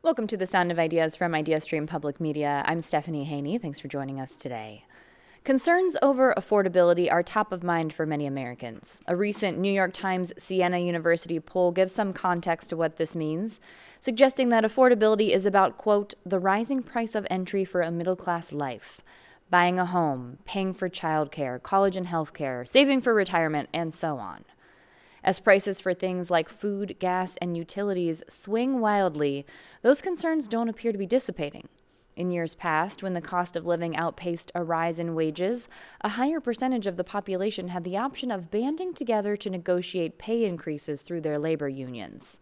Welcome to the Sound of Ideas from IdeaStream Public Media. I'm Stephanie Haney. Thanks for joining us today. Concerns over affordability are top of mind for many Americans. A recent New York Times Siena University poll gives some context to what this means, suggesting that affordability is about, quote, the rising price of entry for a middle-class life, buying a home, paying for childcare, college and healthcare, saving for retirement, and so on. As prices for things like food, gas, and utilities swing wildly, those concerns don't appear to be dissipating. In years past, when the cost of living outpaced a rise in wages, a higher percentage of the population had the option of banding together to negotiate pay increases through their labor unions.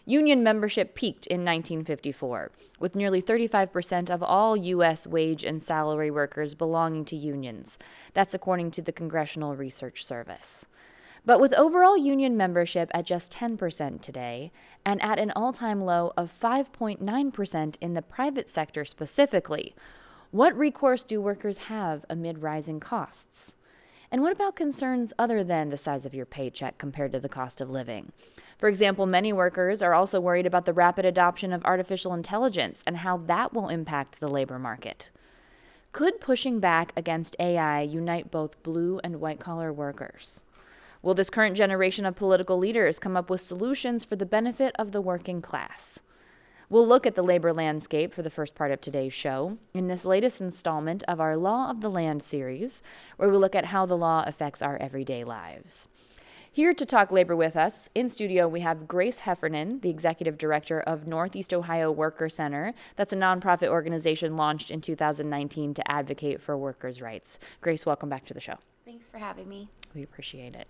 Union membership peaked in 1954, with nearly 35% of all U.S. wage and salary workers belonging to unions. That's according to the Congressional Research Service. But with overall union membership at just 10% today, and at an all-time low of 5.9% in the private sector specifically, what recourse do workers have amid rising costs? And what about concerns other than the size of your paycheck compared to the cost of living? For example, many workers are also worried about the rapid adoption of artificial intelligence and how that will impact the labor market. Could pushing back against AI unite both blue and white-collar workers? Will this current generation of political leaders come up with solutions for the benefit of the working class? We'll look at the labor landscape for the first part of today's show in this latest installment of our Law of the Land series, where we look at how the law affects our everyday lives. Here to talk labor with us, in studio, we have Grace Heffernan, the Executive Director of Northeast Ohio Worker Center. That's a nonprofit organization launched in 2019 to advocate for workers' rights. Grace, welcome back to the show. Thanks for having me. We appreciate it.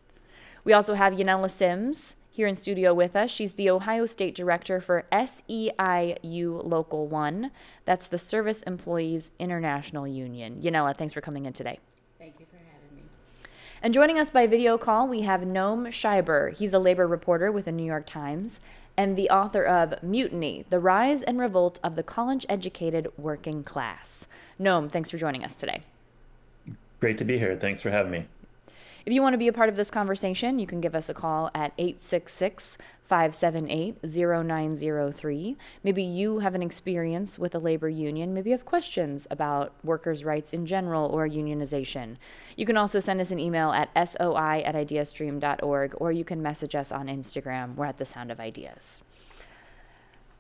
We also have Yanela Sims here in studio with us. She's the Ohio State Director for SEIU Local 1. That's the Service Employees International Union. Yanela, thanks for coming in today. Thank you for having me. And joining us by video call, we have Noam Scheiber. He's a labor reporter with the New York Times and the author of Mutiny, The Rise and Revolt of the College-Educated Working Class. Noam, thanks for joining us today. Great to be here. Thanks for having me. If you want to be a part of this conversation, you can give us a call at 866-578-0903. Maybe you have an experience with a labor union. Maybe you have questions about workers' rights in general or unionization. You can also send us an email at soi@ideastream.org, or you can message us on Instagram. We're at The Sound of Ideas.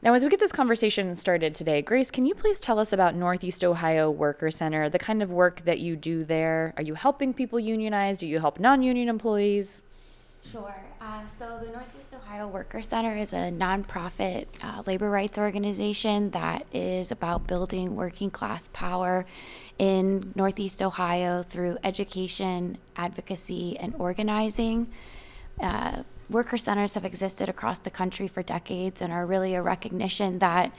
Now, as we get this conversation started today, Grace, can you please tell us about Northeast Ohio Worker Center, the kind of work that you do there? Are you helping people unionize? Do you help non-union employees? Sure. So the Northeast Ohio Worker Center is a nonprofit labor rights organization that is about building working class power in Northeast Ohio through education, advocacy, and organizing. Worker centers have existed across the country for decades and are really a recognition that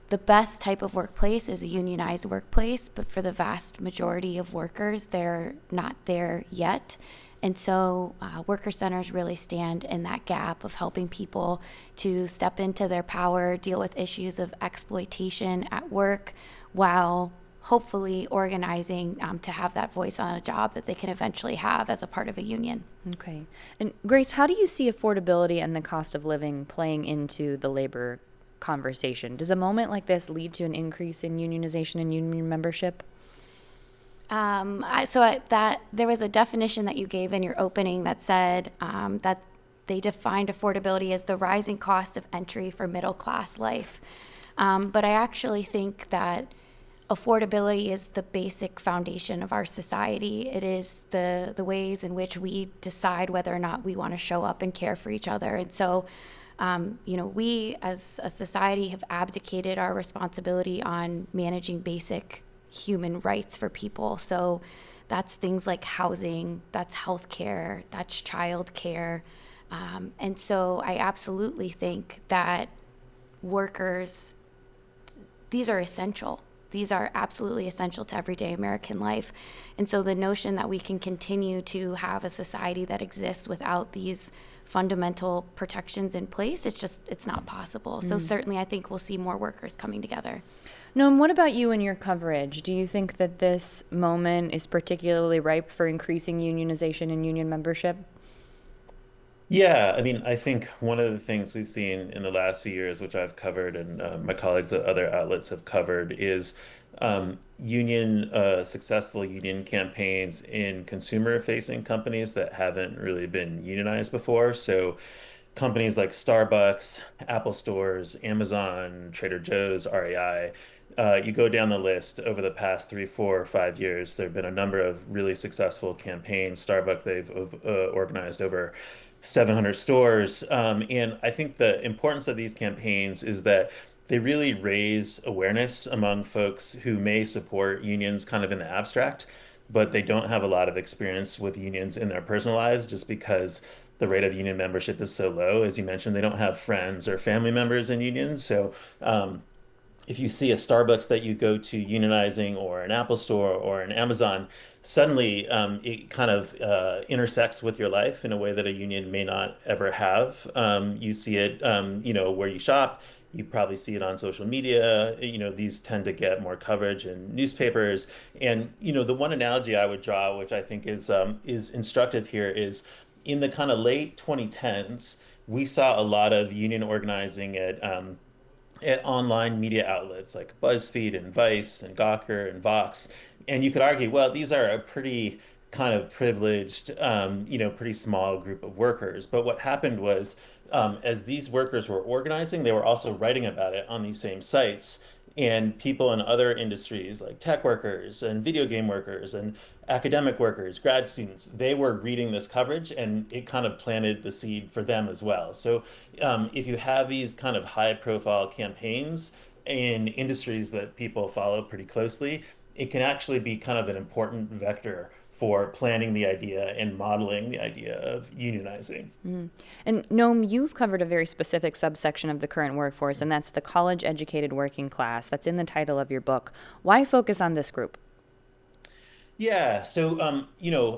the best type of workplace is a unionized workplace, but for the vast majority of workers, they're not there yet. And so worker centers really stand in that gap of helping people to step into their power, deal with issues of exploitation at work, while hopefully organizing to have that voice on a job that they can eventually have as a part of a union. Okay. And Grace, how do you see affordability and the cost of living playing into the labor conversation? Does a moment like this lead to an increase in unionization and union membership? There was a definition that you gave in your opening that said that they defined affordability as the rising cost of entry for middle class life. But I actually think that affordability is the basic foundation of our society. It is the ways in which we decide whether or not we want to show up and care for each other. And so, we as a society have abdicated our responsibility on managing basic human rights for people. So that's things like housing, that's healthcare, that's childcare. And so I absolutely think that workers, these are essential. These are absolutely essential to everyday American life. And so the notion that we can continue to have a society that exists without these fundamental protections in place, it's not possible. So certainly I think we'll see more workers coming together. Noam, what about you and your coverage? Do you think that this moment is particularly ripe for increasing unionization and union membership? Yeah, I mean, I think one of the things we've seen in the last few years, which I've covered and my colleagues at other outlets have covered, is successful union campaigns in consumer-facing companies that haven't really been unionized before. So companies like Starbucks, Apple stores, Amazon, Trader Joe's, REI. You go down the list over the past 3, 4, 5 years, there have been a number of really successful campaigns. Starbucks, they've organized over 700 stores. And I think the importance of these campaigns is that they really raise awareness among folks who may support unions kind of in the abstract, but they don't have a lot of experience with unions in their personal lives just because the rate of union membership is so low. As you mentioned, they don't have friends or family members in unions. So if you see a Starbucks that you go to unionizing or an Apple store or an Amazon, suddenly it kind of intersects with your life in a way that a union may not ever have. You see it, where you shop. You probably see it on social media. These tend to get more coverage in newspapers. And the one analogy I would draw, which I think is instructive here, is in the kind of late 2010s, we saw a lot of union organizing at online media outlets like BuzzFeed and Vice and Gawker and Vox. And you could argue, well, these are a pretty kind of privileged, pretty small group of workers. But what happened was, as these workers were organizing, they were also writing about it on these same sites. And people in other industries like tech workers and video game workers and academic workers, grad students, they were reading this coverage and it kind of planted the seed for them as well. So if you have these kind of high profile campaigns in industries that people follow pretty closely, it can actually be kind of an important vector for planning the idea and modeling the idea of unionizing. And Noam, you've covered a very specific subsection of the current workforce, and that's the college educated working class. That's in the title of your book. Why focus on this group? Yeah, so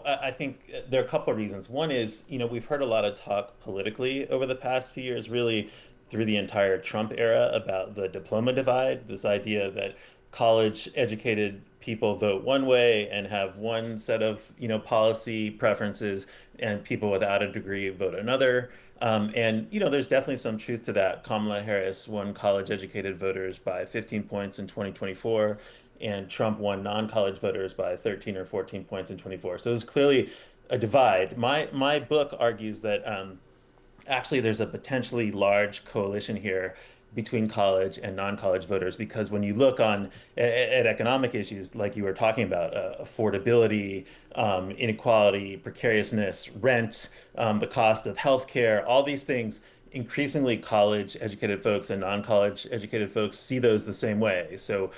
I think there are a couple of reasons. One is, we've heard a lot of talk politically over the past few years, really through the entire Trump era, about the diploma divide, this idea that college educated people vote one way and have one set of, policy preferences, and people without a degree vote another. And there's definitely some truth to that. Kamala Harris won college educated voters by 15 points in 2024, and Trump won non-college voters by 13 or 14 points in 24. So there's clearly a divide. My book argues that actually there's a potentially large coalition here between college and non-college voters, because when you look at economic issues like you were talking about, affordability, inequality, precariousness, rent, the cost of healthcare, all these things, increasingly college educated folks and non-college educated folks see those the same way. So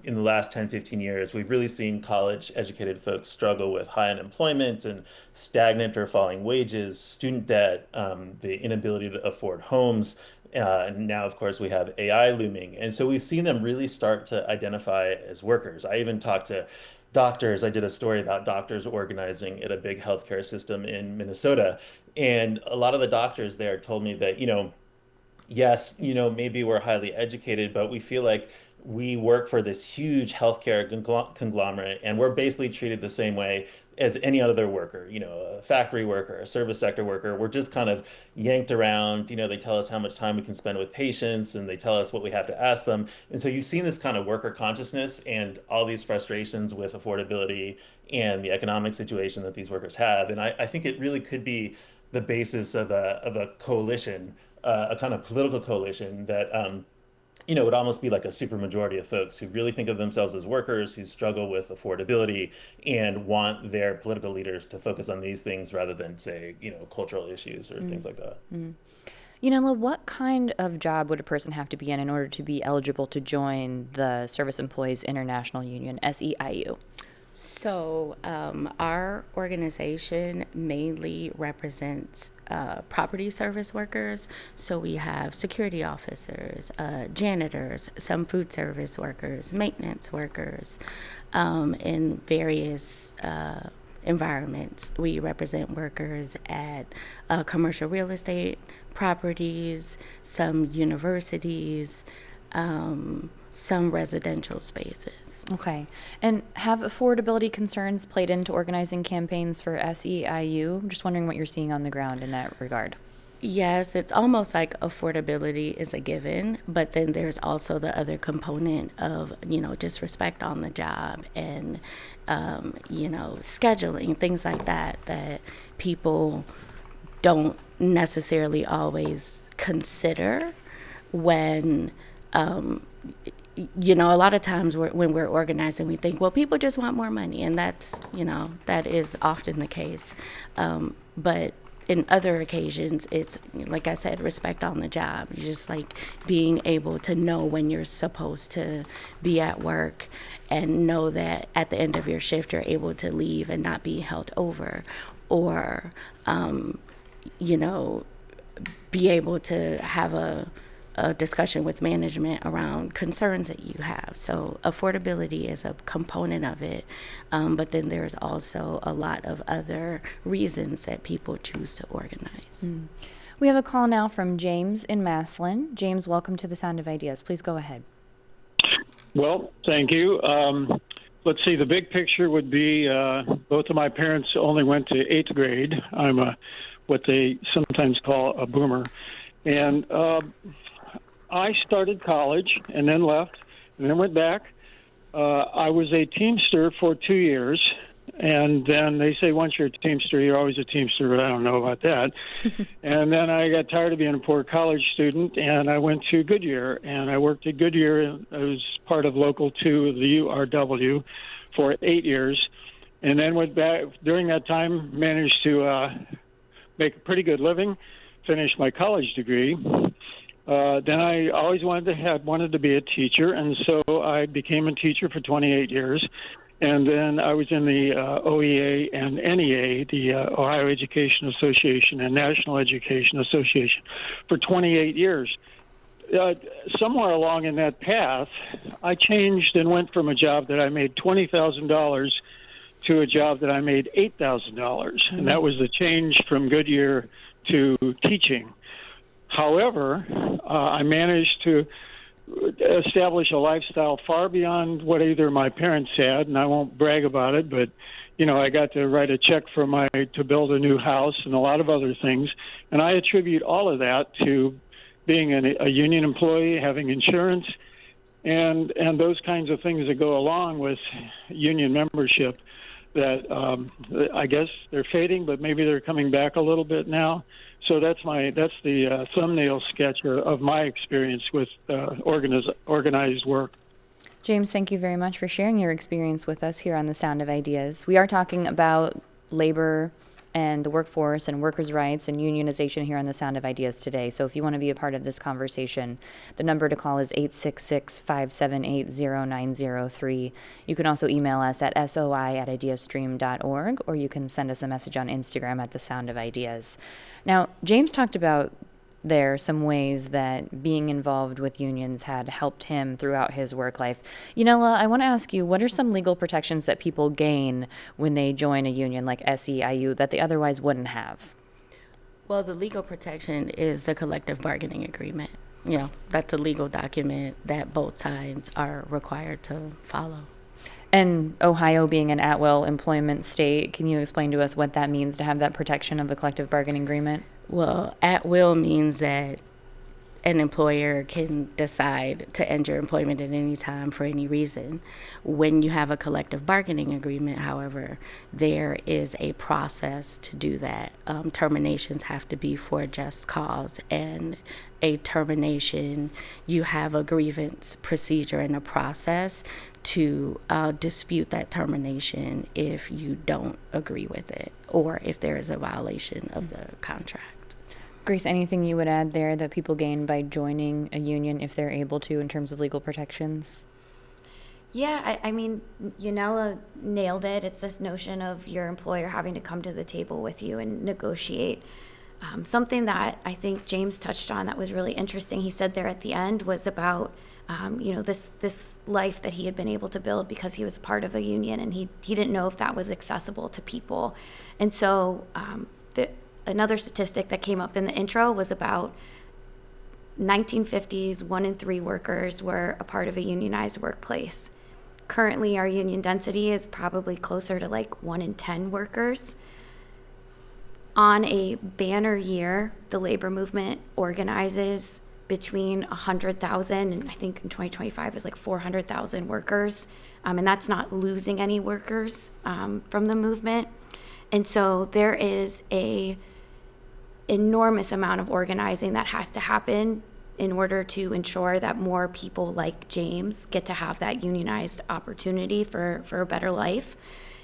in the last 10, 15 years, we've really seen college educated folks struggle with high unemployment and stagnant or falling wages, student debt, the inability to afford homes. And now, of course, we have AI looming. And so we've seen them really start to identify as workers. I even talked to doctors. I did a story about doctors organizing at a big healthcare system in Minnesota. And a lot of the doctors there told me that, yes, maybe we're highly educated, but we feel like we work for this huge healthcare conglomerate, and we're basically treated the same way as any other worker, a factory worker, a service sector worker. We're just kind of yanked around. They tell us how much time we can spend with patients, and they tell us what we have to ask them. And so you've seen this kind of worker consciousness and all these frustrations with affordability and the economic situation that these workers have. And I think it really could be the basis of a coalition, a kind of political coalition that would almost be like a supermajority of folks who really think of themselves as workers, who struggle with affordability and want their political leaders to focus on these things rather than, say, cultural issues or things like that. What kind of job would a person have to be in order to be eligible to join the Service Employees International Union, SEIU? So, our organization mainly represents property service workers. So, we have security officers, janitors, some food service workers, maintenance workers, in various environments. We represent workers at commercial real estate properties, some universities, some residential spaces. Okay. And have affordability concerns played into organizing campaigns for SEIU? I'm just wondering what you're seeing on the ground in that regard. Yes, it's almost like affordability is a given, but then there's also the other component of, just respect on the job and, scheduling, things like that, that people don't necessarily always consider when, a lot of times when we're organizing, we think, well, people just want more money, and that is often the case. But in other occasions, it's, like I said, respect on the job. You're just like being able to know when you're supposed to be at work and know that at the end of your shift, you're able to leave and not be held over, or, be able to have a discussion with management around concerns that you have. So affordability is a component of it, but then there's also a lot of other reasons that people choose to organize. We have a call now from James in Maslin. James, welcome to the Sound of Ideas. Please go ahead. Well, thank you. Let's see, the big picture would be both of my parents only went to 8th grade. I'm what they sometimes call a boomer. And I started college and then left and then went back. I was a Teamster for 2 years. And then they say once you're a Teamster, you're always a Teamster, but I don't know about that. And then I got tired of being a poor college student, and I went to Goodyear. And I worked at Goodyear. I was part of Local 2 of the URW for 8 years. And then went back. During that time, managed to make a pretty good living, finished my college degree. Then I always wanted to be a teacher, and so I became a teacher for 28 years. And then I was in the OEA and NEA, the Ohio Education Association and National Education Association, for 28 years. Somewhere along in that path, I changed and went from a job that I made $20,000 to a job that I made $8,000. And that was the change from Goodyear to teaching. However, I managed to establish a lifestyle far beyond what either my parents had, and I won't brag about it, but I got to write a check to build a new house and a lot of other things, and I attribute all of that to being a union employee, having insurance, and those kinds of things that go along with union membership. That I guess they're fading, but maybe they're coming back a little bit now. So that's the thumbnail sketch of my experience with organized work. James, thank you very much for sharing your experience with us here on The Sound of Ideas. We are talking about labor and the workforce and workers' rights and unionization here on The Sound of Ideas today. So if you want to be a part of this conversation, the number to call is 866-578-0903. You can also email us at soi@ideastream.org, or you can send us a message on Instagram at The Sound of Ideas. Now, James talked about some ways that being involved with unions had helped him throughout his work life. Yanela, I want to ask you, what are some legal protections that people gain when they join a union like SEIU that they otherwise wouldn't have? Well, the legal protection is the collective bargaining agreement. That's a legal document that both sides are required to follow. And Ohio being an at-will employment state, can you explain to us what that means to have that protection of the collective bargaining agreement? Well, at will means that an employer can decide to end your employment at any time for any reason. When you have a collective bargaining agreement, however, there is a process to do that. Terminations have to be for a just cause, and a termination, you have a grievance procedure and a process to dispute that termination if you don't agree with it or if there is a violation of the contract. Grace, anything you would add there that people gain by joining a union if they're able to in terms of legal protections? Yeah, I mean, Yanela nailed it. It's this notion of your employer having to come to the table with you and negotiate. Something that I think James touched on that was really interesting, he said there at the end, was about this life that he had been able to build because he was part of a union, and he didn't know if that was accessible to people. And so another statistic that came up in the intro was about 1950s, 1 in 3 workers were a part of a unionized workplace. Currently, our union density is probably closer to like 1 in 10 workers. On a banner year, the labor movement organizes between 100,000 and I think in 2025 is like 400,000 workers. And that's not losing any workers from the movement. And so there is a enormous amount of organizing that has to happen in order to ensure that more people like James get to have that unionized opportunity for a better life.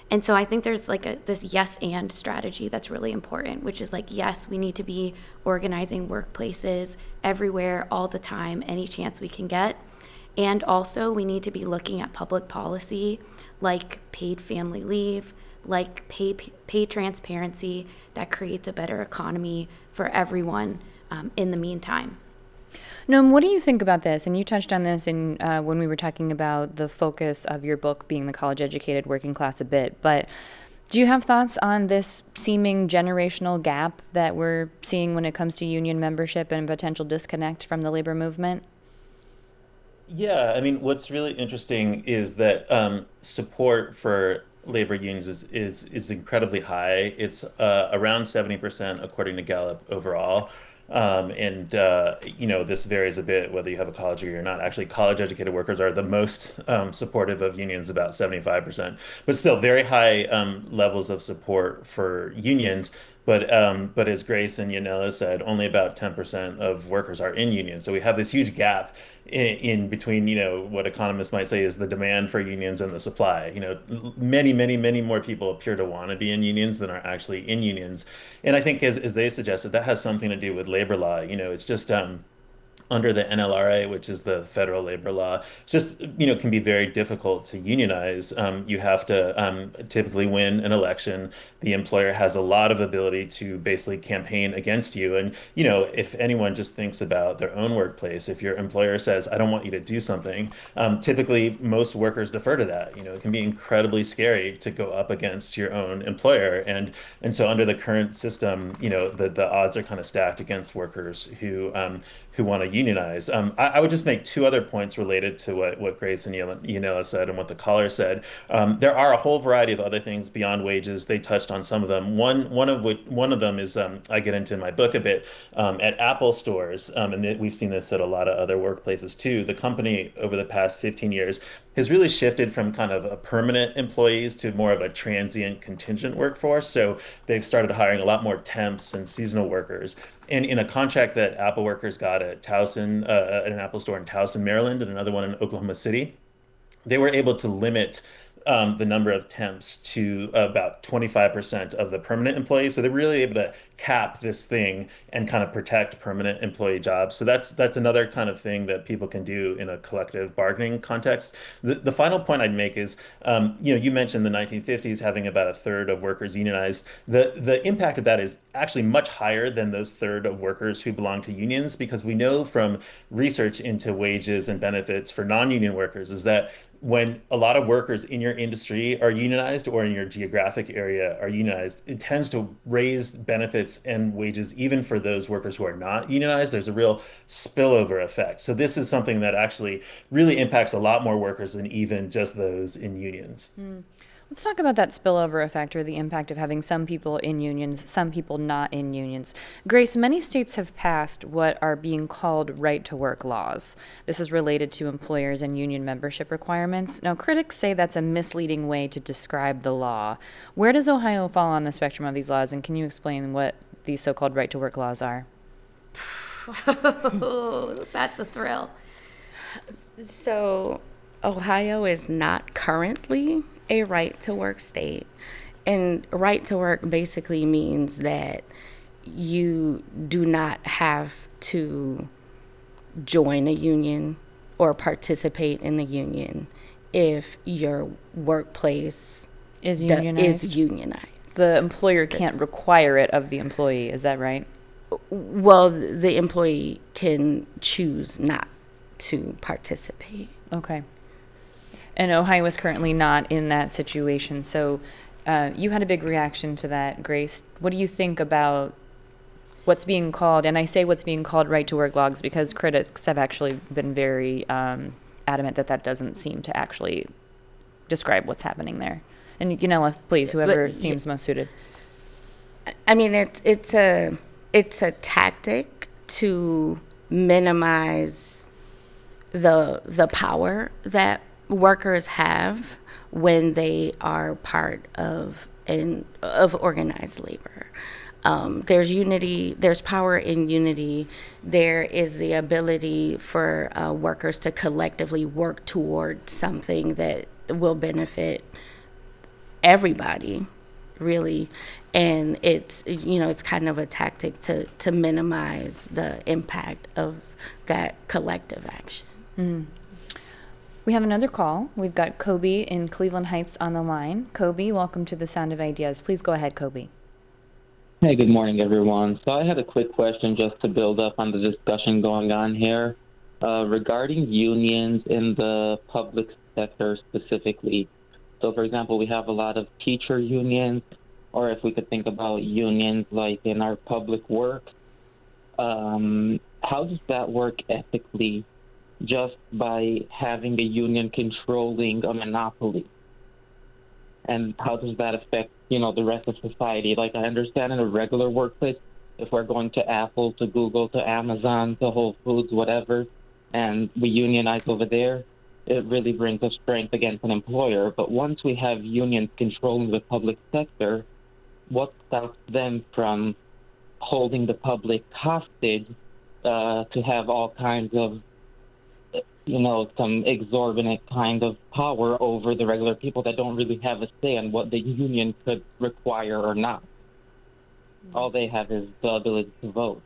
And so I think there's like this yes and strategy that's really important, which is like, yes, we need to be organizing workplaces everywhere, all the time, any chance we can get. And also we need to be looking at public policy like paid family leave, like pay transparency that creates a better economy for everyone in the meantime. Noam, what do you think about this? And you touched on this in when we were talking about the focus of your book being the college-educated working class a bit. But do you have thoughts on this seeming generational gap that we're seeing when it comes to union membership and potential disconnect from the labor movement? Yeah, I mean, what's really interesting is that support for labor unions is incredibly high. It's around 70% according to Gallup overall. And this varies a bit whether you have a college degree or not. Actually, college-educated workers are the most supportive of unions, about 75%, but still very high levels of support for unions. But as Grace and Yanela said, only about 10% of workers are in unions. So we have this huge gap in between, what economists might say is the demand for unions and the supply. Many, many, many more people appear to want to be in unions than are actually in unions. And I think, as they suggested, that has something to do with labor law. It's just under the NLRA, which is the federal labor law, just can be very difficult to unionize. You have to typically win an election. The employer has a lot of ability to basically campaign against you. And if anyone just thinks about their own workplace, if your employer says, "I don't want you to do something," typically most workers defer to that. It can be incredibly scary to go up against your own employer, and so under the current system, the odds are kind of stacked against workers who want to unionize. I would just make two other points related to what Grace and Yanela said and what the caller said. There are a whole variety of other things beyond wages. They touched on some of them. One of them is I get into in my book a bit at Apple stores, and we've seen this at a lot of other workplaces too. The company over the past 15 years has really shifted from kind of a permanent employees to more of a transient contingent workforce. So they've started hiring a lot more temps and seasonal workers. And in a contract that Apple workers got at Towson, at an Apple store in Towson, Maryland, and another one in Oklahoma City, they were able to limit the number of temps to about 25% of the permanent employees. So they're really able to cap this thing and kind of protect permanent employee jobs. So that's another kind of thing that people can do in a collective bargaining context. The final point I'd make is, you mentioned the 1950s having about a third of workers unionized. The impact of that is actually much higher than those third of workers who belong to unions, because we know from research into wages and benefits for non-union workers is that when a lot of workers in your industry are unionized or in your geographic area are unionized, it tends to raise benefits and wages even for those workers who are not unionized. There's a real spillover effect. So this is something that actually really impacts a lot more workers than even just those in unions. Let's talk about that spillover effect, or the impact of having some people in unions, some people not in unions. Grace, many states have passed what are being called right-to-work laws. This is related to employers and union membership requirements. Now, critics say that's a misleading way to describe the law. Where does Ohio fall on the spectrum of these laws, and can you explain what these so-called right-to-work laws are? That's a thrill. So Ohio is not currently a right to work state. And right to work basically means that you do not have to join a union or participate in a union if your workplace Is unionized? is unionized. The employer can't require it of the employee, is that right? Well, the employee can choose not to participate. Okay. And Ohio is currently not in that situation. So you had a big reaction to that, Grace. What do you think about what's being called, and I say what's being called right to work logs because critics have actually been very adamant that that doesn't seem to actually describe what's happening there. And Yanela, please, whoever seems most suited. I mean, it's a tactic to minimize the power that workers have when they are part of organized labor. There's unity, there's power in unity. There is the ability for workers to collectively work toward something that will benefit everybody, really. And it's kind of a tactic to minimize the impact of that collective action. We have another call. We've got Kobe in Cleveland Heights on the line. Kobe, welcome to the Sound of Ideas. Please go ahead, Kobe. Hey, good morning, everyone. So I had a quick question just to build up on the discussion going on here regarding unions in the public sector specifically. So, for example, we have a lot of teacher unions, or if we could think about unions like in our public work, how does that work ethically just by having a union controlling a monopoly? And how does that affect, the rest of society? Like, I understand in a regular workplace, if we're going to Apple, to Google, to Amazon, to Whole Foods, whatever, and we unionize over there, it really brings us strength against an employer. But once we have unions controlling the public sector, what stops them from holding the public hostage to have all kinds of, some exorbitant kind of power over the regular people that don't really have a say on what the union could require or not? All they have is the ability to vote.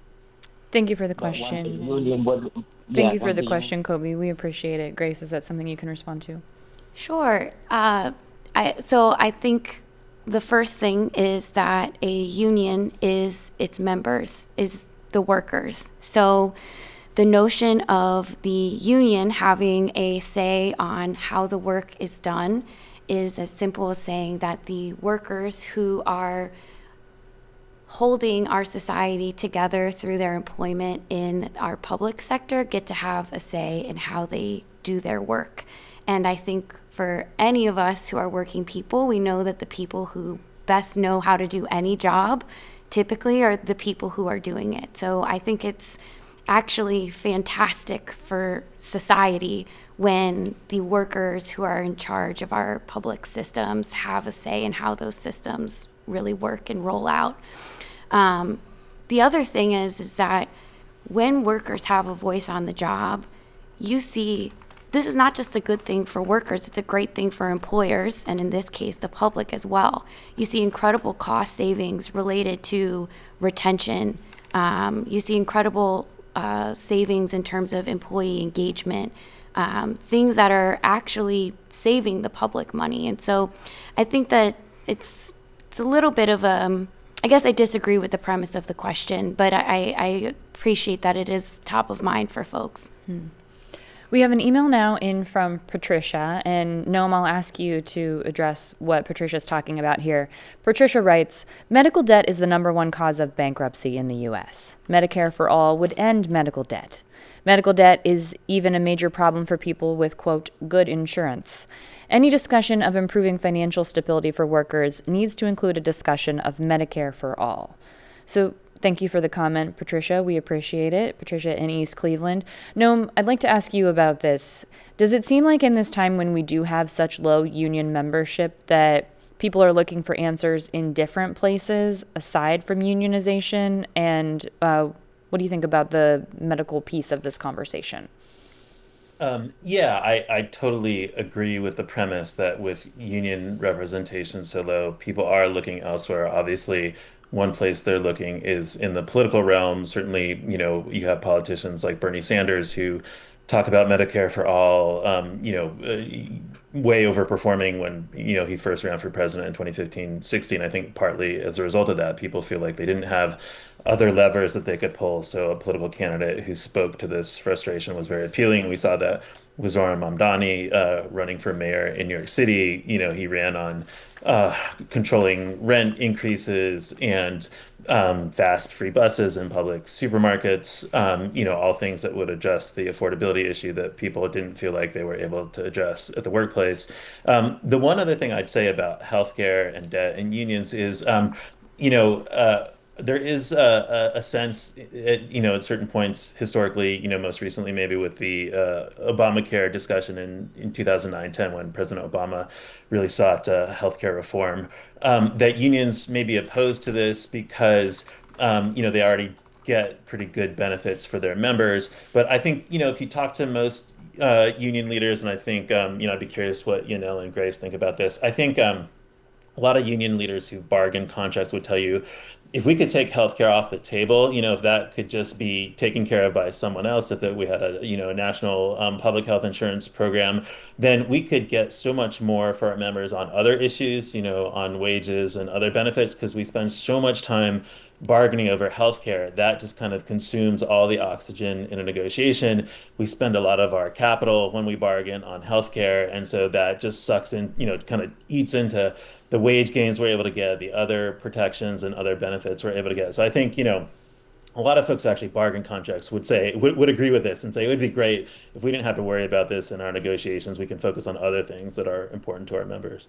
Thank you for the question. Thank you for the question, Kobe. We appreciate it. Grace, is that something you can respond to? Sure. So I think the first thing is that a union is its members, is the workers. So the notion of the union having a say on how the work is done is as simple as saying that the workers who are holding our society together through their employment in our public sector get to have a say in how they do their work. And I think for any of us who are working people, we know that the people who best know how to do any job typically are the people who are doing it. So I think it's actually fantastic for society when the workers who are in charge of our public systems have a say in how those systems really work and roll out. The other thing is that when workers have a voice on the job, you see this is not just a good thing for workers, it's a great thing for employers, and in this case, the public as well. You see incredible cost savings related to retention. You see incredible savings in terms of employee engagement, things that are actually saving the public money. And so I think that it's a little bit of I guess I disagree with the premise of the question, but I appreciate that it is top of mind for folks. We have an email now in from Patricia, and Noam, I'll ask you to address what Patricia's talking about here. Patricia writes, medical debt is the number one cause of bankruptcy in the U.S. Medicare for All would end medical debt. Medical debt is even a major problem for people with, quote, good insurance. Any discussion of improving financial stability for workers needs to include a discussion of Medicare for All. So thank you for the comment, Patricia. We appreciate it. Patricia in East Cleveland. Noam, I'd like to ask you about this. Does it seem like in this time when we do have such low union membership that people are looking for answers in different places aside from unionization? And what do you think about the medical piece of this conversation? I totally agree with the premise that with union representation so low, people are looking elsewhere. Obviously, one place they're looking is in the political realm. Certainly, you have politicians like Bernie Sanders who talk about Medicare for all, way overperforming when, he first ran for president in 2015, 16. I think partly as a result of that, people feel like they didn't have other levers that they could pull. So a political candidate who spoke to this frustration was very appealing. We saw that Zoran Mamdani running for mayor in New York City. He ran on controlling rent increases and fast free buses and public supermarkets, all things that would address the affordability issue that people didn't feel like they were able to address at the workplace. The one other thing I'd say about healthcare and debt and unions is, you know, there is a sense, at certain points historically, most recently maybe with the Obamacare discussion in 2009-10 when President Obama really sought healthcare reform, that unions may be opposed to this because, they already get pretty good benefits for their members. But I think, if you talk to most union leaders, and I think, I'd be curious what Yanela and Grace think about this. I think a lot of union leaders who bargain contracts would tell you if we could take healthcare off the table, if that could just be taken care of by someone else, if that we had a national public health insurance program, then we could get so much more for our members on other issues, on wages and other benefits, because we spend so much time bargaining over healthcare. That just kind of consumes all the oxygen in a negotiation. We spend a lot of our capital when we bargain on healthcare, and so that just sucks in, kind of eats into the wage gains we're able to get, the other protections and other benefits we're able to get. So I think, a lot of folks who actually bargain contracts would agree with this and say it would be great if we didn't have to worry about this in our negotiations. We can focus on other things that are important to our members.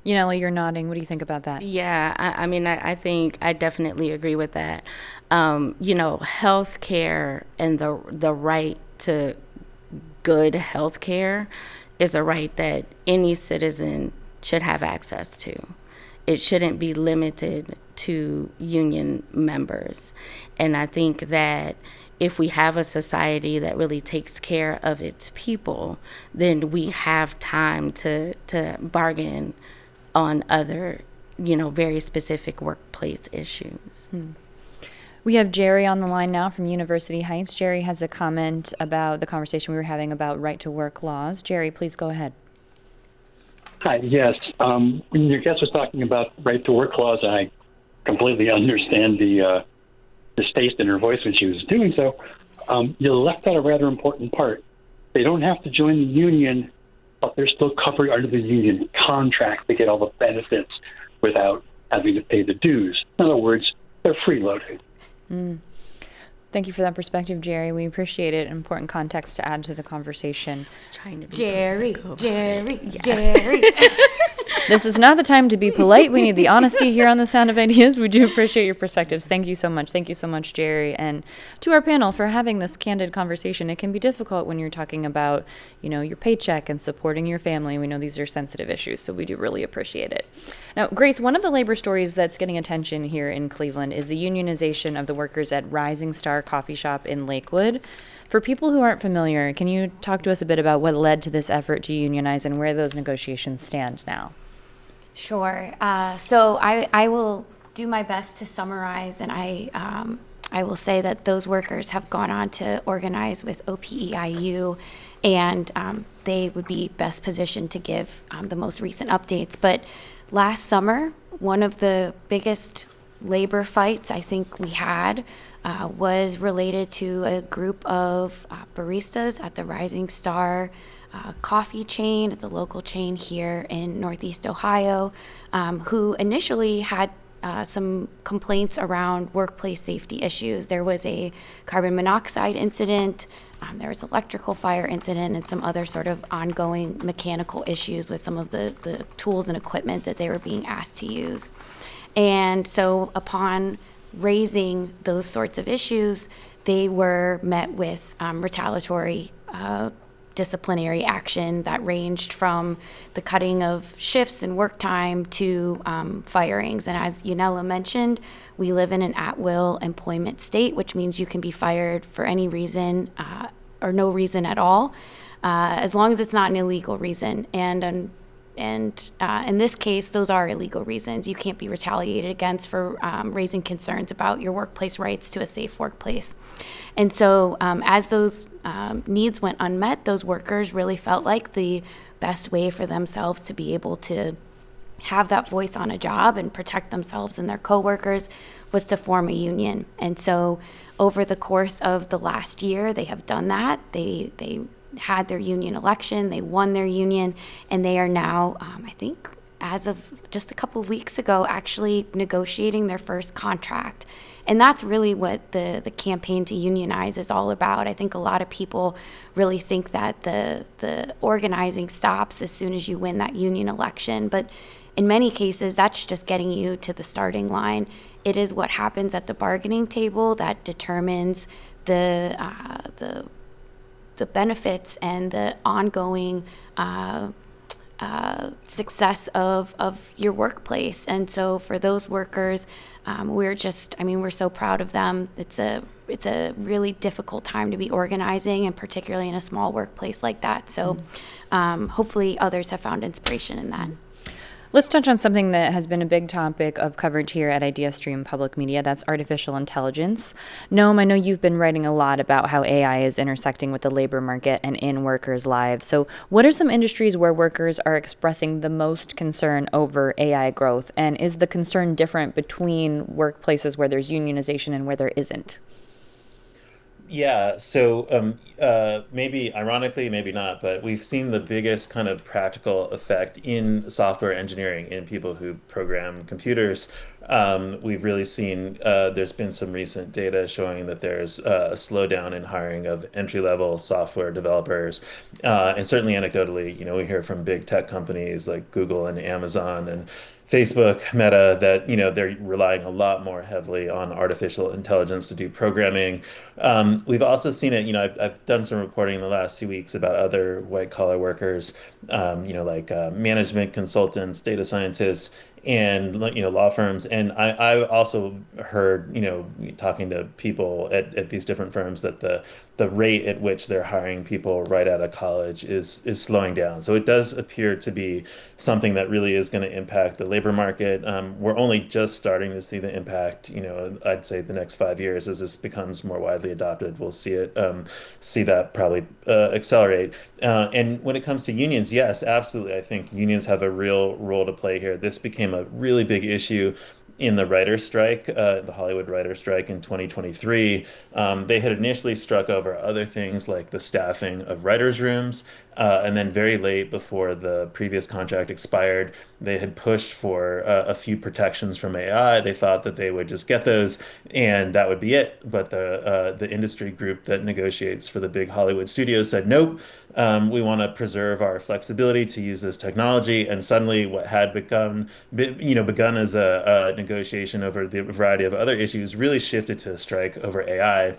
You're nodding. What do you think about that? Yeah, I mean, I think I definitely agree with that. Health care and the right to good health care is a right that any citizen should have access to. It shouldn't be limited to union members. And I think that if we have a society that really takes care of its people, then we have time to bargain on other, very specific workplace issues. We have Jerry on the line now from University Heights. Jerry has a comment about the conversation we were having about right to work laws. Jerry, please go ahead. Hi, yes. When your guest was talking about right to work laws, I completely understand the distaste in her voice when she was doing so. You left out a rather important part. They don't have to join the union, but they're still covered under the union contract to get all the benefits without having to pay the dues. In other words, they're freeloading. Thank you for that perspective, Jerry. We appreciate it. Important context to add to the conversation. I was trying to be Jerry. This is not the time to be polite. We need the honesty here on The Sound of Ideas. We do appreciate your perspectives. Thank you so much. Thank you so much, Jerry. And to our panel for having this candid conversation. It can be difficult when you're talking about, your paycheck and supporting your family. We know these are sensitive issues, so we do really appreciate it. Now, Grace, one of the labor stories that's getting attention here in Cleveland is the unionization of the workers at Rising Star Coffee Shop in Lakewood. For people who aren't familiar, can you talk to us a bit about what led to this effort to unionize and where those negotiations stand now? Sure. So I will do my best to summarize, and I will say that those workers have gone on to organize with OPEIU, and they would be best positioned to give the most recent updates. But last summer, one of the biggest labor fights I think we had was related to a group of baristas at the Rising Star coffee chain. It's a local chain here in Northeast Ohio, who initially had some complaints around workplace safety issues. There was a carbon monoxide incident, there was electrical fire incident, and some other sort of ongoing mechanical issues with some of the tools and equipment that they were being asked to use. And so upon raising those sorts of issues, they were met with retaliatory disciplinary action that ranged from the cutting of shifts and work time to firings. And as Yanela mentioned, we live in an at-will employment state, which means you can be fired for any reason or no reason at all, as long as it's not an illegal reason. And in this case, those are illegal reasons. You can't be retaliated against for raising concerns about your workplace rights to a safe workplace. And so as those needs went unmet, those workers really felt like the best way for themselves to be able to have that voice on a job and protect themselves and their coworkers was to form a union. And so over the course of the last year, they have done that. They had their union election, they won their union, and they are now, I think, as of just a couple of weeks ago, actually negotiating their first contract. And that's really what the campaign to unionize is all about. I think a lot of people really think that the organizing stops as soon as you win that union election. But in many cases, that's just getting you to the starting line. It is what happens at the bargaining table that determines the benefits and the ongoing success of your workplace. And so for those workers, we're so proud of them. It's a really difficult time to be organizing, and particularly in a small workplace like that. So hopefully others have found inspiration in that. Let's touch on something that has been a big topic of coverage here at IdeaStream Public Media. That's artificial intelligence. Noam, I know you've been writing a lot about how AI is intersecting with the labor market and in workers' lives. So what are some industries where workers are expressing the most concern over AI growth? And is the concern different between workplaces where there's unionization and where there isn't? Yeah, so maybe ironically, maybe not, but we've seen the biggest kind of practical effect in software engineering, in people who program computers. We've really seen there's been some recent data showing that there's a slowdown in hiring of entry-level software developers. And certainly anecdotally, we hear from big tech companies like Google and Amazon and Facebook, Meta, that they're relying a lot more heavily on artificial intelligence to do programming. We've also seen it. I've done some reporting in the last few weeks about other white collar workers, like management consultants, data scientists, and law firms. And I also heard, talking to people at these different firms, that the rate at which they're hiring people right out of college is slowing down. So it does appear to be something that really is going to impact the labor market. We're only just starting to see the impact. I'd say the next 5 years, as this becomes more widely adopted, we'll see that probably accelerate. And when it comes to unions, yes, absolutely. I think unions have a real role to play here. This became a really big issue in the writer's strike, the Hollywood writer's strike in 2023. They had initially struck over other things like the staffing of writers' rooms. And then very late, before the previous contract expired, they had pushed for a few protections from AI. They thought that they would just get those and that would be it. But the industry group that negotiates for the big Hollywood studios said, nope, we want to preserve our flexibility to use this technology. And suddenly what had begun as a negotiation over the variety of other issues really shifted to a strike over AI.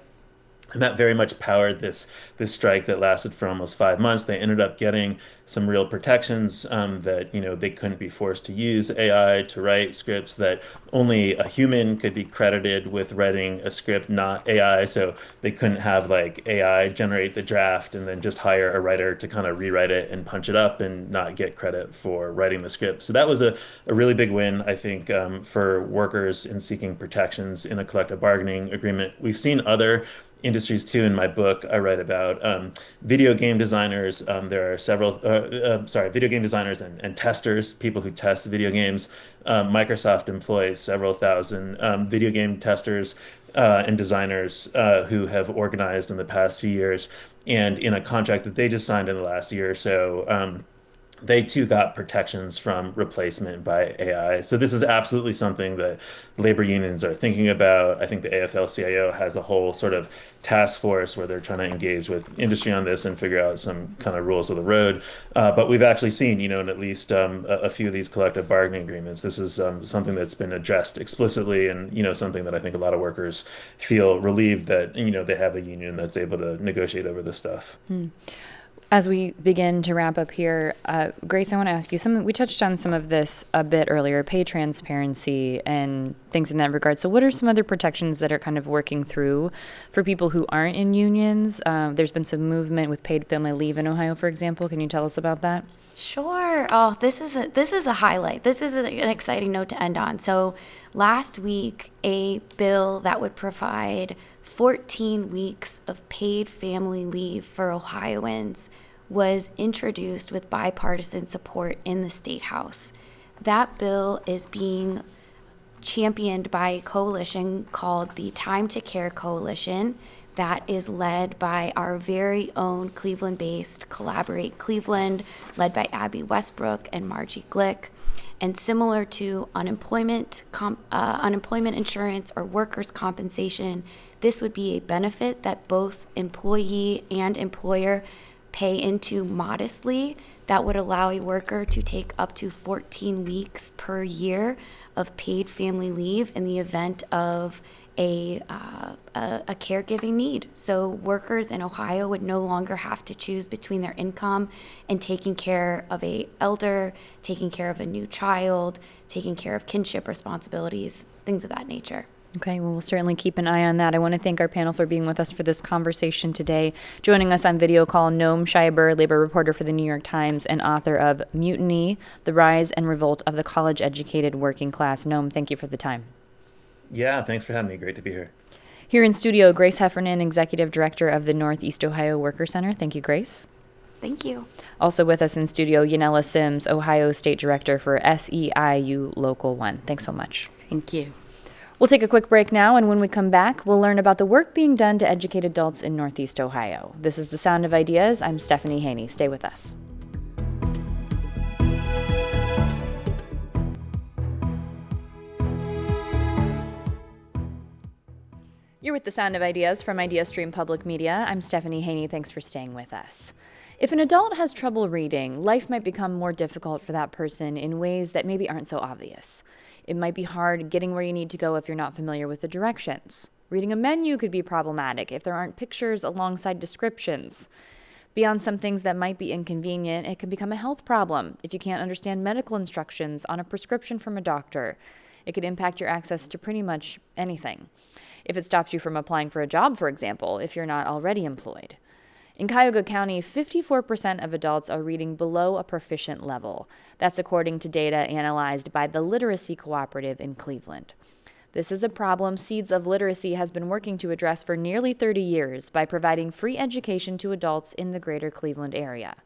And that very much powered this strike that lasted for almost 5 months. They ended up getting some real protections, that they couldn't be forced to use AI to write scripts, that only a human could be credited with writing a script, not AI. So they couldn't have like AI generate the draft and then just hire a writer to kind of rewrite it and punch it up and not get credit for writing the script. So that was a really big win, I think, for workers in seeking protections in a collective bargaining agreement. We've seen other industries too. In my book, I write about video game designers. There are several, video game designers and testers, people who test video games. Microsoft employs several thousand video game testers and designers who have organized in the past few years. And in a contract that they just signed in the last year or so, they too got protections from replacement by AI. So this is absolutely something that labor unions are thinking about. I think the AFL-CIO has a whole sort of task force where they're trying to engage with industry on this and figure out some kind of rules of the road. But we've actually seen, in at least a few of these collective bargaining agreements, this is something that's been addressed explicitly, and something that I think a lot of workers feel relieved that they have a union that's able to negotiate over this stuff. As we begin to wrap up here, Grace, I want to ask you we touched on some of this a bit earlier, pay transparency and things in that regard. So what are some other protections that are kind of working through for people who aren't in unions? There's been some movement with paid family leave in Ohio, for example. Can you tell us about that? Sure. Oh, this is a highlight. This is an exciting note to end on. So last week, a bill that would provide 14 weeks of paid family leave for Ohioans was introduced with bipartisan support in the State House. That bill is being championed by a coalition called the Time to Care Coalition that is led by our very own Cleveland-based Collaborate Cleveland, led by Abby Westbrook and Margie Glick. And similar to unemployment insurance or workers' compensation, this would be a benefit that both employee and employer pay into modestly that would allow a worker to take up to 14 weeks per year of paid family leave in the event of a caregiving need. So workers in Ohio would no longer have to choose between their income and taking care of a elder, taking care of a new child, taking care of kinship responsibilities, things of that nature. Okay, well, we'll certainly keep an eye on that. I want to thank our panel for being with us for this conversation today. Joining us on video call, Noam Scheiber, labor reporter for the New York Times and author of Mutiny, The Rise and Revolt of the College-Educated Working Class. Noam, thank you for the time. Yeah, thanks for having me. Great to be here. Here in studio, Grace Heffernan, Executive Director of the Northeast Ohio Worker Center. Thank you, Grace. Thank you. Also with us in studio, Yanela Sims, Ohio State Director for SEIU Local 1. Thanks so much. Thank you. We'll take a quick break now, and when we come back, we'll learn about the work being done to educate adults in Northeast Ohio. This is The Sound of Ideas. I'm Stephanie Haney. Stay with us. You're with The Sound of Ideas from IdeaStream Public Media. I'm Stephanie Haney. Thanks for staying with us. If an adult has trouble reading, life might become more difficult for that person in ways that maybe aren't so obvious. It might be hard getting where you need to go if you're not familiar with the directions. Reading a menu could be problematic if there aren't pictures alongside descriptions. Beyond some things that might be inconvenient, it can become a health problem if you can't understand medical instructions on a prescription from a doctor. It could impact your access to pretty much anything. If it stops you from applying for a job, for example, if you're not already employed. In Cuyahoga County, 54% of adults are reading below a proficient level. That's according to data analyzed by the Literacy Cooperative in Cleveland. This is a problem Seeds of Literacy has been working to address for nearly 30 years by providing free education to adults in the greater Cleveland area.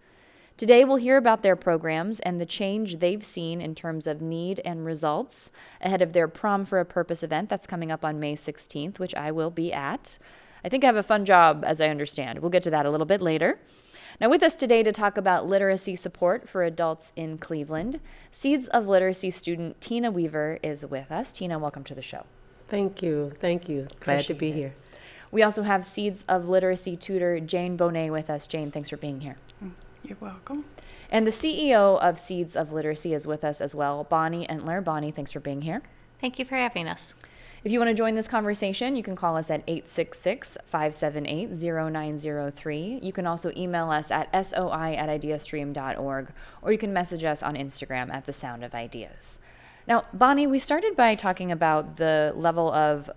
Today, we'll hear about their programs and the change they've seen in terms of need and results ahead of their Prom for a Purpose event that's coming up on May 16th, which I will be at. I think I have a fun job, as I understand. We'll get to that a little bit later. Now, with us today to talk about literacy support for adults in Cleveland, Seeds of Literacy student Tina Weaver is with us. Tina, welcome to the show. Thank you. Thank you. Glad to be here. We also have Seeds of Literacy tutor Jane Bonet with us. Jane, thanks for being here. You're welcome. And the CEO of Seeds of Literacy is with us as well, Bonnie Entler. Bonnie, thanks for being here. Thank you for having us. If you want to join this conversation, you can call us at 866-578-0903. You can also email us at soi@ideastream.org, or you can message us on Instagram at The Sound of Ideas. Now, Bonnie, we started by talking about the level of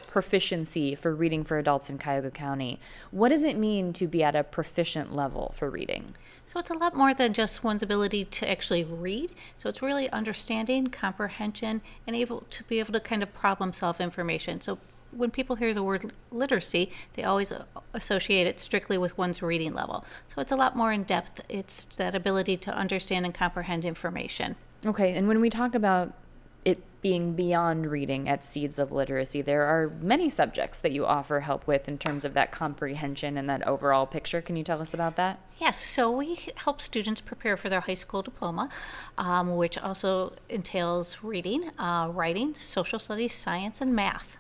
proficiency for reading for adults in Cuyahoga County. What does it mean to be at a proficient level for reading? So it's a lot more than just one's ability to actually read. So it's really understanding, comprehension, and able to kind of problem solve information. So when people hear the word literacy, they always associate it strictly with one's reading level. So it's a lot more in depth. It's that ability to understand and comprehend information. Okay, and when we talk about it being beyond reading at Seeds of Literacy, there are many subjects that you offer help with in terms of that comprehension and that overall picture. Can you tell us about that? Yes, so we help students prepare for their high school diploma, which also entails reading, writing, social studies, science, and math.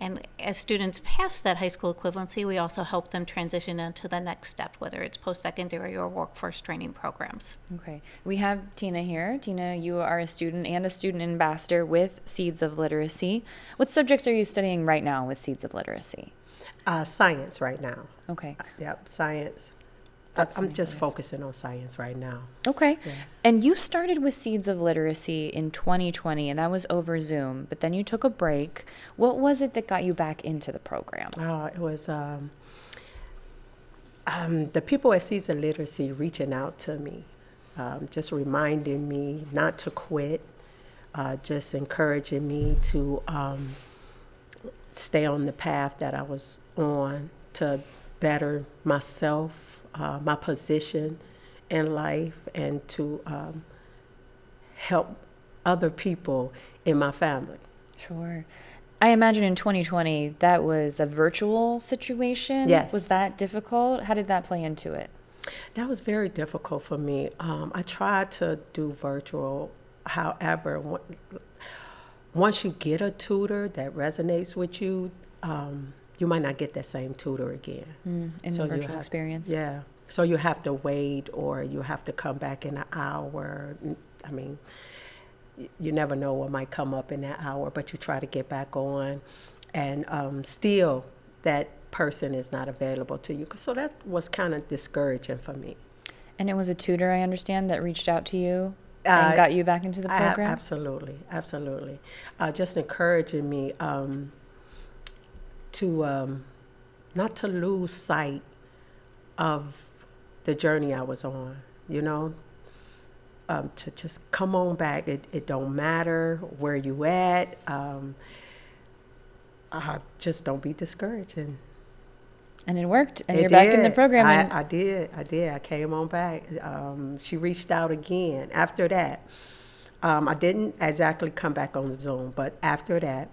And as students pass that high school equivalency, we also help them transition into the next step, whether it's post-secondary or workforce training programs. Okay. We have Tina here. Tina, you are a student and a student ambassador with Seeds of Literacy. What subjects are you studying right now with Seeds of Literacy? Science right now. Okay. Yep, science. That's I'm just nice. focusing on science right now. Okay. Yeah. And you started with Seeds of Literacy in 2020, and that was over Zoom, but then you took a break. What was it that got you back into the program? It was the people at Seeds of Literacy reaching out to me, just reminding me not to quit, just encouraging me to stay on the path that I was on to better myself, my position in life, and to help other people in my family. Sure. I imagine in 2020 that was a virtual situation. Yes. Was that difficult? How did that play into it? That was very difficult for me. I tried to do virtual. However, once you get a tutor that resonates with you, you might not get that same tutor again. In So the you virtual have- experience? Yeah. So you have to wait, or you have to come back in an hour. I mean, you never know what might come up in that hour, but you try to get back on, and still that person is not available to you. So that was kind of discouraging for me. And it was a tutor, I understand, that reached out to you and got you back into the program? Absolutely, absolutely. Just encouraging me to not to lose sight of the journey I was on, to just come on back. It don't matter where you at. Just don't be discouraged. And it worked, and It you're back in the did. program. and I did. I came on back. She reached out again after that. I didn't exactly come back on Zoom, but after that,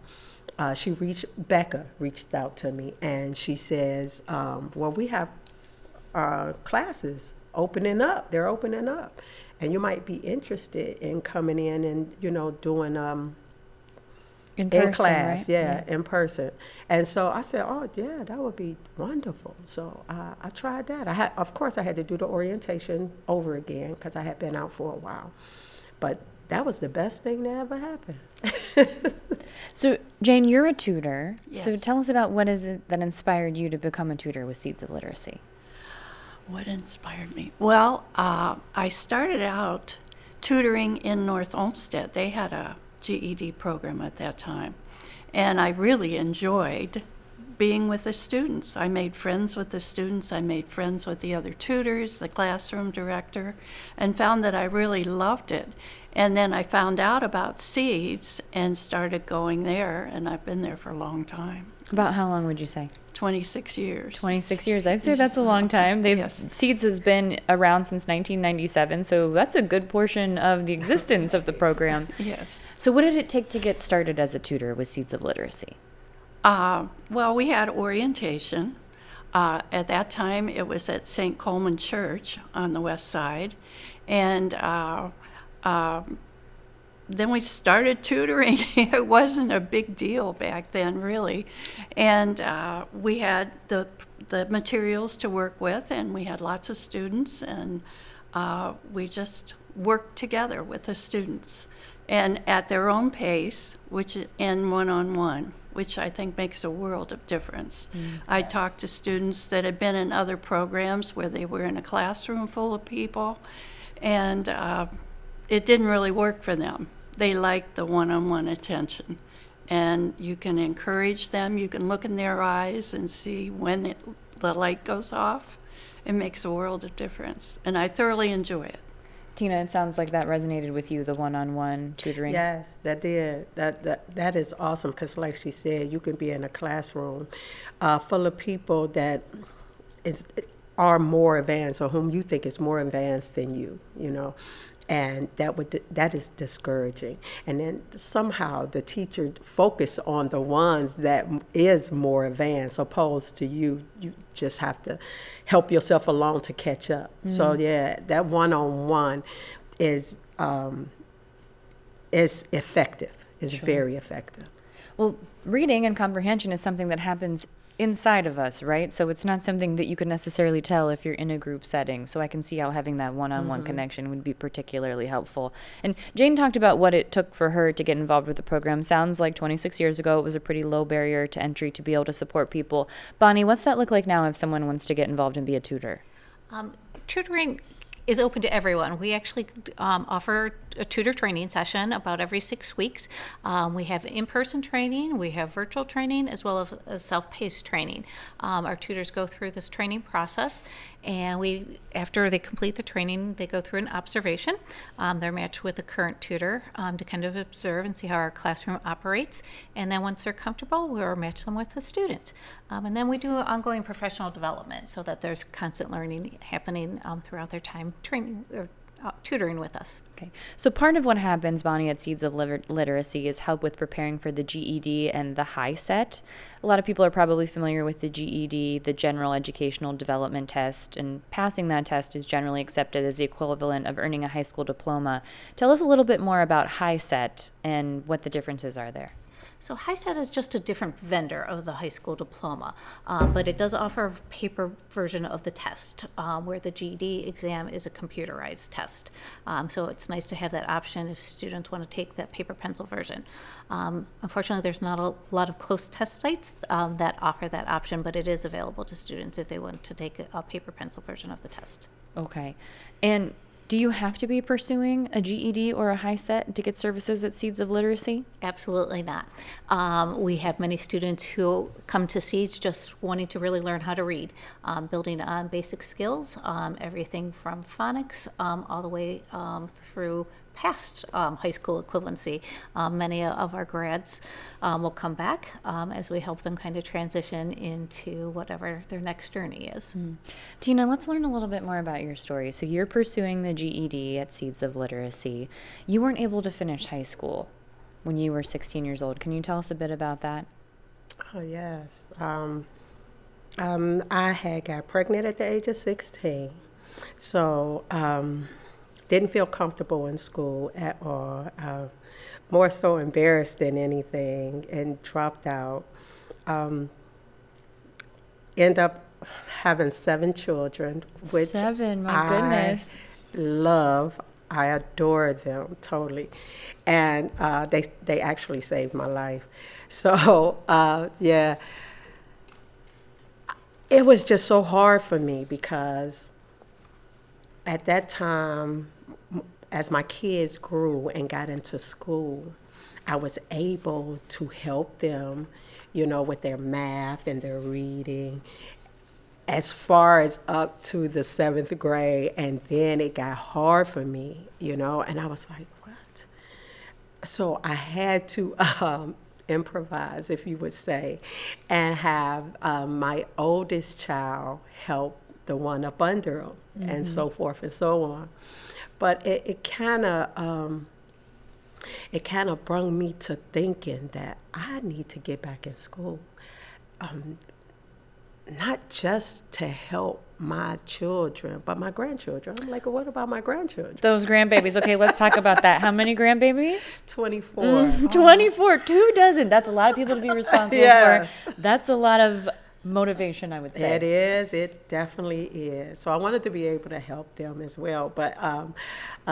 Becca reached out to me, and she says, well, we have classes opening up. They're opening up. And you might be interested in coming in and, doing in person, class, right? yeah, in person. And so I said, oh, yeah, that would be wonderful. So I tried that. Of course, I had to do the orientation over again because I had been out for a while. But that was the best thing that ever happened. So, Jane, you're a tutor. So Yes. tell us about what is it that inspired you to become a tutor with Seeds of Literacy? What inspired me? Well, I started out tutoring in North Olmsted. They had a GED program at that time, and I really enjoyed being with the students. I made friends with the students. I made friends with the other tutors, the classroom director, and found that I really loved it. And then I found out about Seeds and started going there, and I've been there for a long time. About how long would you say? 26 years. 26 years. I'd say that's a long time. Yes. Seeds has been around since 1997, so that's a good portion of the existence of the program. Yes. So what did it take to get started as a tutor with Seeds of Literacy? Well, we had orientation. At that time, it was at St. Coleman Church on the west side. And then we started tutoring. It wasn't a big deal back then, really. And we had the materials to work with, and we had lots of students, and we just worked together with the students and at their own pace, which and one-on-one, which I think makes a world of difference. I talked to students that had been in other programs where they were in a classroom full of people, and it didn't really work for them. They liked the one-on-one attention, and you can encourage them. You can look in their eyes and see when the light goes off. It makes a world of difference, and I thoroughly enjoy it. Tina, it sounds like that resonated with you, the one-on-one tutoring. Yes, that did. That is awesome because, like she said, you can be in a classroom full of people that are more advanced, or whom you think is more advanced than you, and that is discouraging. And then somehow the teacher focus on the ones that is more advanced, opposed to you. You just have to help yourself along to catch up. So yeah, that one-on-one is effective. It's very effective. Well, reading and comprehension is something that happens inside of us, right? So it's not something that you could necessarily tell if you're in a group setting. So I can see how having that one-on-one connection would be particularly helpful. And Jane talked about what it took for her to get involved with the program. Sounds like 26 years ago, it was a pretty low barrier to entry to be able to support people. Bonnie, what's that look like now if someone wants to get involved and be a tutor? Tutoring is open to everyone. We actually offer a tutor training session about every 6 weeks. We have in-person training, we have virtual training, as well as self-paced training. Our tutors go through this training process, and after they complete the training, they go through an observation. They're matched with a current tutor to kind of observe and see how our classroom operates. And then once they're comfortable, we'll match them with a student. And then we do ongoing professional development so that there's constant learning happening throughout their time training or tutoring with us. Okay. So part of what happens, Bonnie, at Seeds of Literacy is help with preparing for the GED and the HiSET. A lot of people are probably familiar with the GED, the General Educational Development Test, and passing that test is generally accepted as the equivalent of earning a high school diploma. Tell us a little bit more about HiSET and what the differences are there. So HiSET is just a different vendor of the high school diploma, but it does offer a paper version of the test, where the GED exam is a computerized test. So it's nice to have that option if students want to take that paper pencil version. Unfortunately, there's not a lot of close test sites that offer that option, but it is available to students if they want to take a paper pencil version of the test. Okay. And do you have to be pursuing a GED or a HiSET to get services at Seeds of Literacy? Absolutely not. We have many students who come to Seeds just wanting to really learn how to read, building on basic skills, everything from phonics all the way through past high school equivalency. Many of our grads will come back as we help them kind of transition into whatever their next journey is. Tina, let's learn a little bit more about your story. So you're pursuing the GED at Seeds of Literacy. You weren't able to finish high school when you were 16 years old. Can you tell us a bit about that? Oh, yes. I had got pregnant at the age of 16. So, didn't feel comfortable in school at all. More so embarrassed than anything, and dropped out. End up having 7 children, which 7, my goodness. I adore them totally, and they actually saved my life. So yeah, it was just so hard for me because at that time, as my kids grew and got into school, I was able to help them, with their math and their reading as far as up to the 7th grade. And then it got hard for me, and I was like, what? So I had to improvise, if you would say, and have my oldest child help the one up under him, and so forth and so on. But it kind of brought me to thinking that I need to get back in school, not just to help my children, but my grandchildren. I'm like, what about my grandchildren? Those grandbabies. Okay, let's talk about that. How many grandbabies? 24. 24. 2 dozen. That's a lot of people to be responsible Yeah. for. That's a lot of motivation, I would say. It is. It definitely is. So I wanted to be able to help them as well. But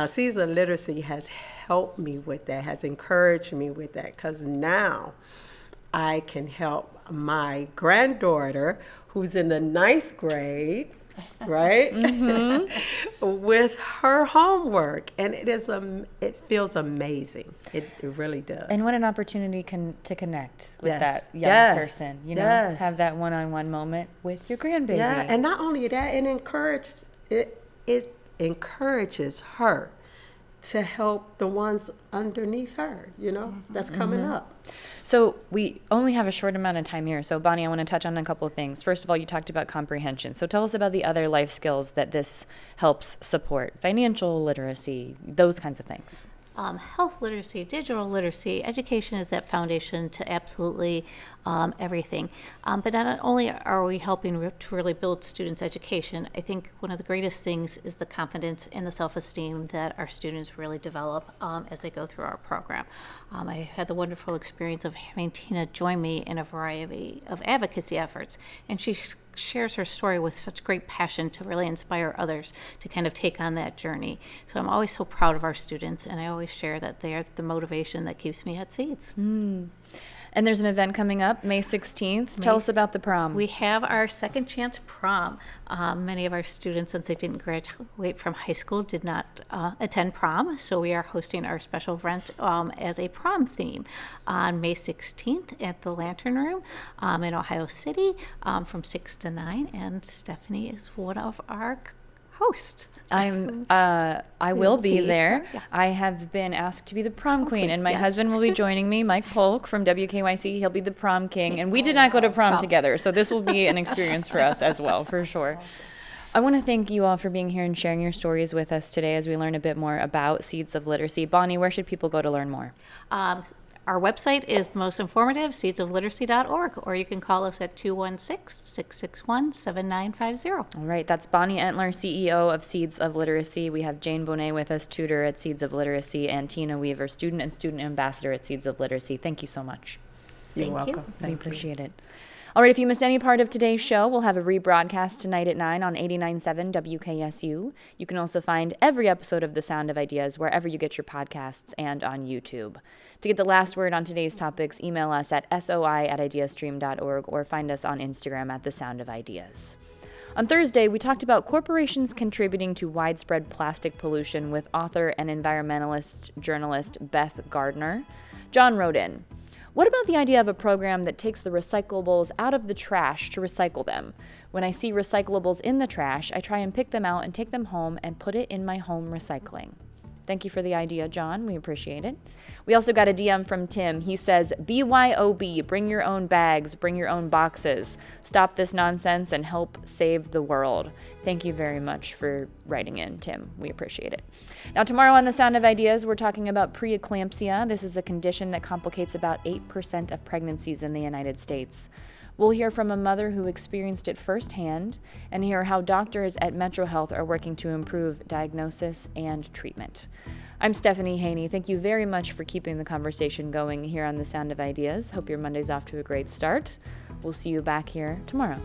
Seeds of Literacy has helped me with that, has encouraged me with that, because now I can help my granddaughter, who's in the 9th grade, right? With her homework. And it feels amazing. It really does. And what an opportunity to connect with Yes. that young Yes. person, Yes. have that one-on-one moment with your grandbaby. Yeah, and not only that, it encourages her to help the ones underneath her, that's coming up. So we only have a short amount of time here. So Bonnie, I want to touch on a couple of things. First of all, you talked about comprehension. So tell us about the other life skills that this helps support. Financial literacy, those kinds of things. Health literacy, digital literacy, education is that foundation to absolutely everything. But not only are we helping to really build students' education, I think one of the greatest things is the confidence and the self-esteem that our students really develop as they go through our program. I had the wonderful experience of having Tina join me in a variety of advocacy efforts, and she shares her story with such great passion to really inspire others to kind of take on that journey. So I'm always so proud of our students, and I always share that they are the motivation that keeps me at Seeds. And there's an event coming up, May 16th. Tell us about the prom. We have our second chance prom. Many of our students, since they didn't graduate from high school, did not attend prom, so we are hosting our special event as a prom theme on May 16th at the Lantern Room in Ohio City from 6 to 9, and Stephanie is one of our host. I will be there. Yes. I have been asked to be the prom queen, and my yes. husband will be joining me, Mike Polk from WKYC. He'll be the prom king, and we did not go to prom together, so this will be an experience for us as well, for sure. I want to thank you all for being here and sharing your stories with us today as we learn a bit more about Seeds of Literacy. Bonnie, where should people go to learn more? Our website is the most informative, seedsofliteracy.org, or you can call us at 216-661-7950. All right, that's Bonnie Entler, CEO of Seeds of Literacy. We have Jane Bonet with us, tutor at Seeds of Literacy, and Tina Weaver, student and student ambassador at Seeds of Literacy. Thank you so much. You're welcome. We appreciate it. All right, if you missed any part of today's show, we'll have a rebroadcast tonight at 9 on 89.7 WKSU. You can also find every episode of The Sound of Ideas wherever you get your podcasts and on YouTube. To get the last word on today's topics, email us at soi@ideastream.org or find us on Instagram at The Sound of Ideas. On Thursday, we talked about corporations contributing to widespread plastic pollution with author and environmentalist journalist Beth Gardner. John wrote in, "What about the idea of a program that takes the recyclables out of the trash to recycle them? When I see recyclables in the trash, I try and pick them out and take them home and put it in my home recycling." Thank you for the idea, John. We appreciate it. We also got a DM from Tim. He says, BYOB, bring your own bags, bring your own boxes. Stop this nonsense and help save the world. Thank you very much for writing in, Tim. We appreciate it. Now, tomorrow on The Sound of Ideas, we're talking about preeclampsia. This is a condition that complicates about 8% of pregnancies in the United States. We'll hear from a mother who experienced it firsthand and hear how doctors at Metro Health are working to improve diagnosis and treatment. I'm Stephanie Haney. Thank you very much for keeping the conversation going here on The Sound of Ideas. Hope your Monday's off to a great start. We'll see you back here tomorrow.